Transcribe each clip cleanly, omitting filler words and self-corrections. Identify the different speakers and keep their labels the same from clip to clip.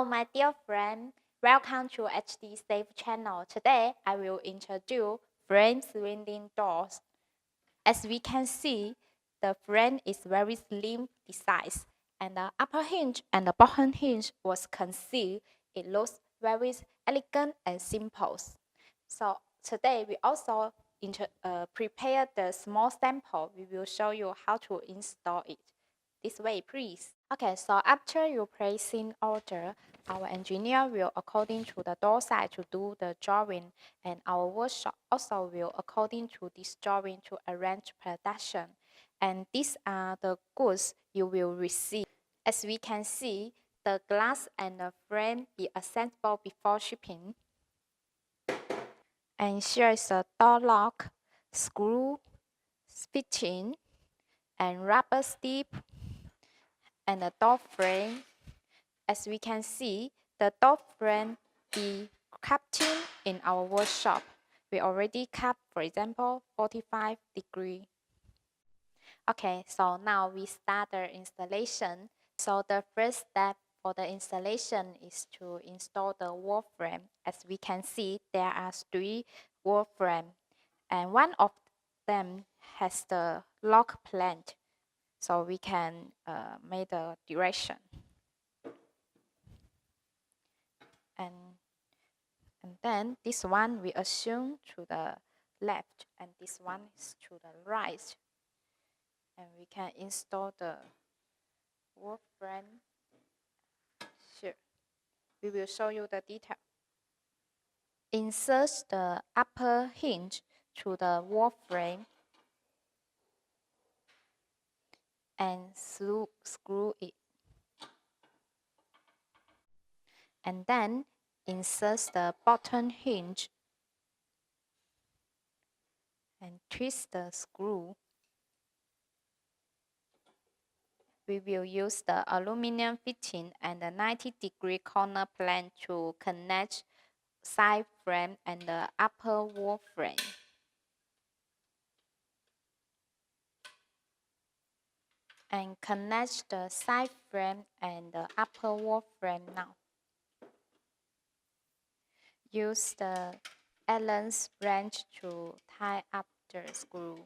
Speaker 1: Hello, my dear friend. Welcome to Hdsafe channel. Today, I will introduce frame sliding doors. As we can see, the frame is very slim design, and the upper hinge and the bottom hinge was concealed. It looks very elegant and simple. So today, we also prepare the small sample. We will show you how to install it. This way, please. Okay, so after you place in order, our engineer will according to the door size to do the drawing, and our workshop also will according to this drawing to arrange production. And these are the goods you will receive. As we can see, the glass and the frame be assembled before shipping. And here is a door lock, screw, fitting, and rubber strip, and the door frame. As we can see, the door frame be capped in our workshop. We already cut, for example, 45 degrees. Okay, so now we start the installation. So the first step for the installation is to install the wall frame. As we can see, there are 3 wall frames, and one of them has the lock plant, so we can make the direction. And then this one we assume to the left, and this one is to the right. And we can install the wall frame here. We will show you the detail. Insert the upper hinge to the wall frame and screw it. And then insert the bottom hinge and twist the screw. We will use the aluminum fitting and the 90-degree corner plane to connect side frame and the upper wall frame. And connect the side frame and the upper wall frame now. Use the Allen's wrench to tie up the screw.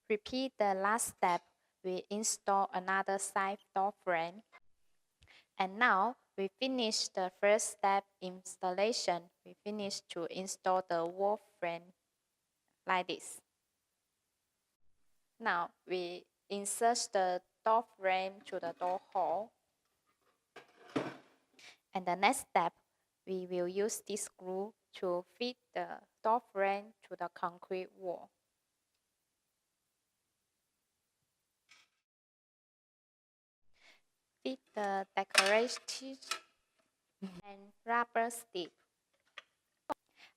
Speaker 1: Repeat the last step. We install another side door frame. And now we finish the first step installation. We finish to install the wall frame like this. Now we insert the door frame to the door hole. And the next step, we will use this screw to fit the door frame to the concrete wall. Fit the decorative and rubber strip.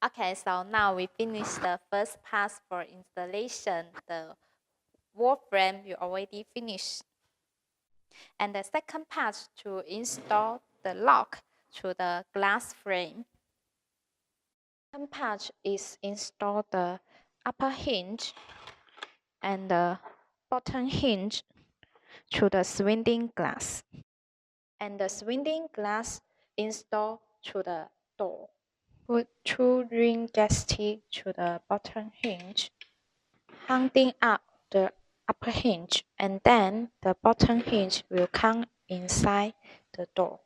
Speaker 1: Okay, so now we finish the first pass for installation. The wall frame you already finished. And the second part to install the lock to the glass frame. The second part is install the upper hinge and the bottom hinge to the sliding glass. And the sliding glass installed to the door. Put 2 ring gaskets to the bottom hinge, hanging up the upper hinge, and then the bottom hinge will come inside the door.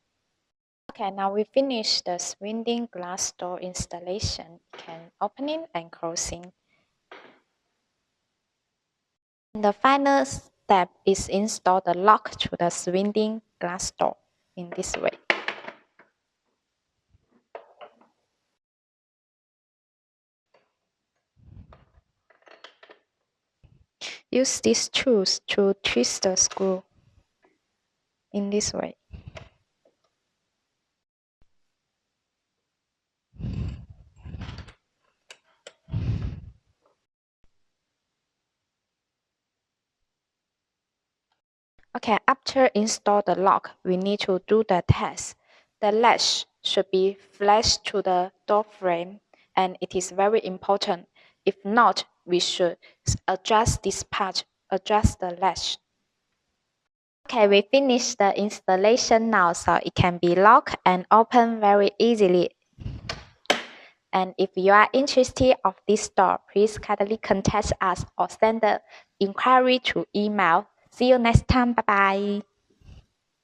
Speaker 1: Okay, now we finish the sliding glass door installation. You can opening and closing. And the final step is install the lock to the sliding glass door in this way. Use these tools to twist the screw in this way. Okay, after install the lock, we need to do the test. The latch should be flush to the door frame, and it is very important. If not, we should adjust this part, adjust the latch. Okay, we finished the installation now, so it can be locked and opened very easily. And if you are interested of this store, please kindly contact us or send the inquiry through email. See you next time. Bye bye.